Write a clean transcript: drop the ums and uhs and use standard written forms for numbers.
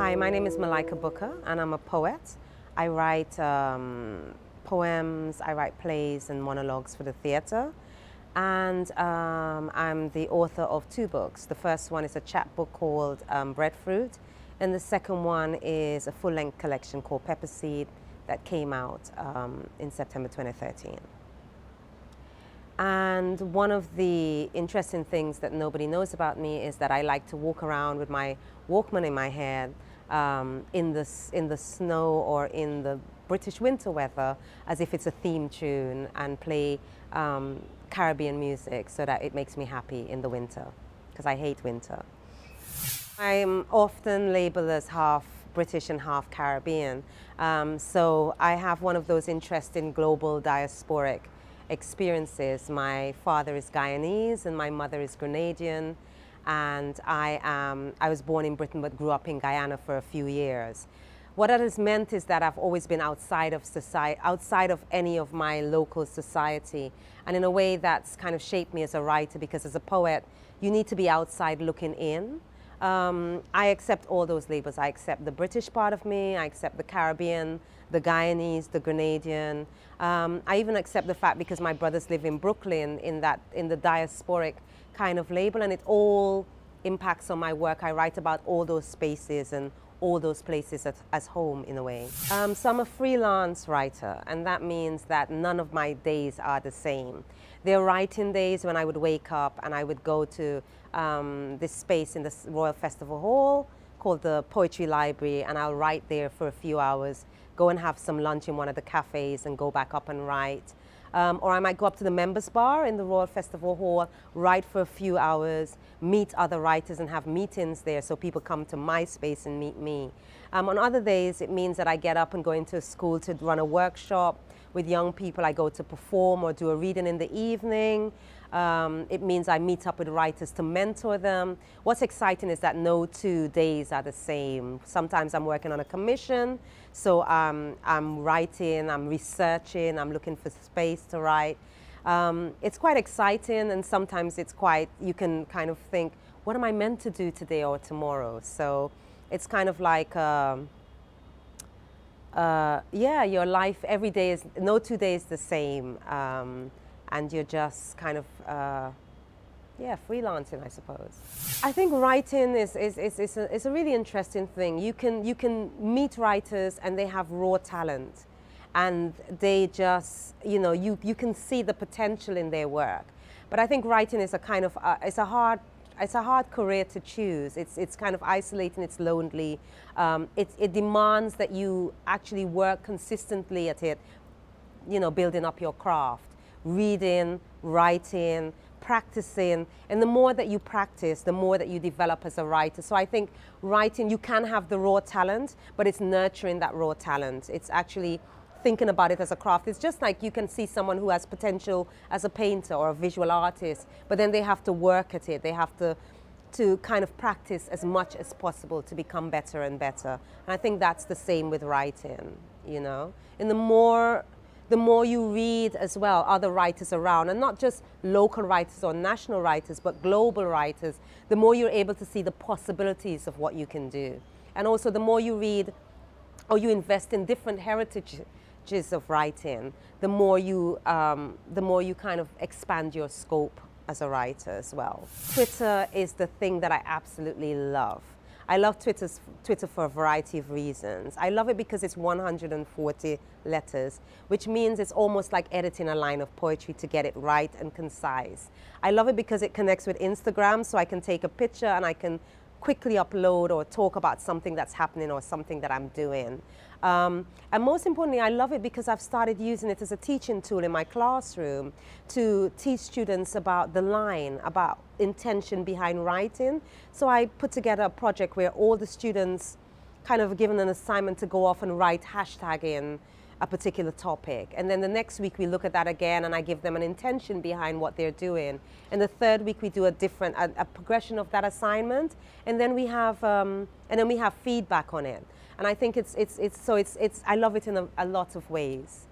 Hi, my name is Malika Booker, and I'm a poet. I write poems, I write plays and monologues for the theatre. And I'm the author of 2 books. The first one is a chapbook called Breadfruit, and the second one is a full-length collection called Pepper Seed that came out in September 2013. And one of the interesting things that nobody knows about me is that I like to walk around with my Walkman in my hand in the snow or in the British winter weather as if it's a theme tune, and play Caribbean music so that it makes me happy in the winter, because I hate winter. I'm often labeled as half British and half Caribbean, so I have one of those interesting global diasporic experiences. My father is Guyanese and my mother is Grenadian, and I was born in Britain but grew up in Guyana for a few years. What that has meant is that I've always been outside of society, outside of any of my local society, and in a way that's kind of shaped me as a writer, because as a poet you need to be outside looking in. I accept all those labels. I accept the British part of me, I accept the Caribbean, the Guyanese, the Grenadian. I even accept the fact, because my brothers live in Brooklyn, in the diasporic kind of label, and it all impacts on my work. I write about all those spaces and all those places as home, in a way. So I'm a freelance writer, and that means that none of my days are the same. There are writing days when I would wake up and I would go to this space in the Royal Festival Hall called the Poetry Library, and I'll write there for a few hours, go and have some lunch in one of the cafes and go back up and write. Or I might go up to the members bar in the Royal Festival Hall, write for a few hours, meet other writers and have meetings there, so people come to my space and meet me. On other days it means that I get up and go into a school to run a workshop with young people. I go to perform or do a reading in the evening. It means I meet up with writers to mentor them. What's exciting is that no 2 days are the same. Sometimes I'm working on a commission, so I'm writing, I'm researching, I'm looking for space to write. It's quite exciting, and sometimes it's quite, you can kind of think, what am I meant to do today or tomorrow? So it's kind of like, yeah, your life every day is, no 2 days the same. And you're just kind of, yeah, freelancing, I suppose. I think writing is a really interesting thing. You can meet writers and they have raw talent, and they just, you know, you can see the potential in their work. But I think writing is a kind of, it's a hard career to choose. It's kind of isolating, it's lonely. It demands that you actually work consistently at it, you know, building up your craft. Reading, writing, practicing, and the more that you practice, the more that you develop as a writer. So I think writing, you can have the raw talent, but it's nurturing that raw talent. It's actually thinking about it as a craft. It's just like you can see someone who has potential as a painter or a visual artist, but then they have to work at it. They have to kind of practice as much as possible to become better and better. And I think that's the same with writing, you know. And the more you read as well, other writers around, and not just local writers or national writers, but global writers, the more you're able to see the possibilities of what you can do. And also the more you read or you invest in different heritages of writing, the more you kind of expand your scope as a writer as well. Twitter is the thing that I absolutely love. I love Twitter for a variety of reasons. I love it because it's 140 letters, which means it's almost like editing a line of poetry to get it right and concise. I love it because it connects with Instagram, so I can take a picture and I can quickly upload or talk about something that's happening or something that I'm doing. And most importantly, I love it because I've started using it as a teaching tool in my classroom to teach students about the line, about intention behind writing. So I put together a project where all the students kind of given an assignment to go off and write hashtagging a particular topic. And then the next week we look at that again and I give them an intention behind what they're doing. And the third week we do a progression of that assignment. And then we have feedback on it. And I think I love it in a lot of ways.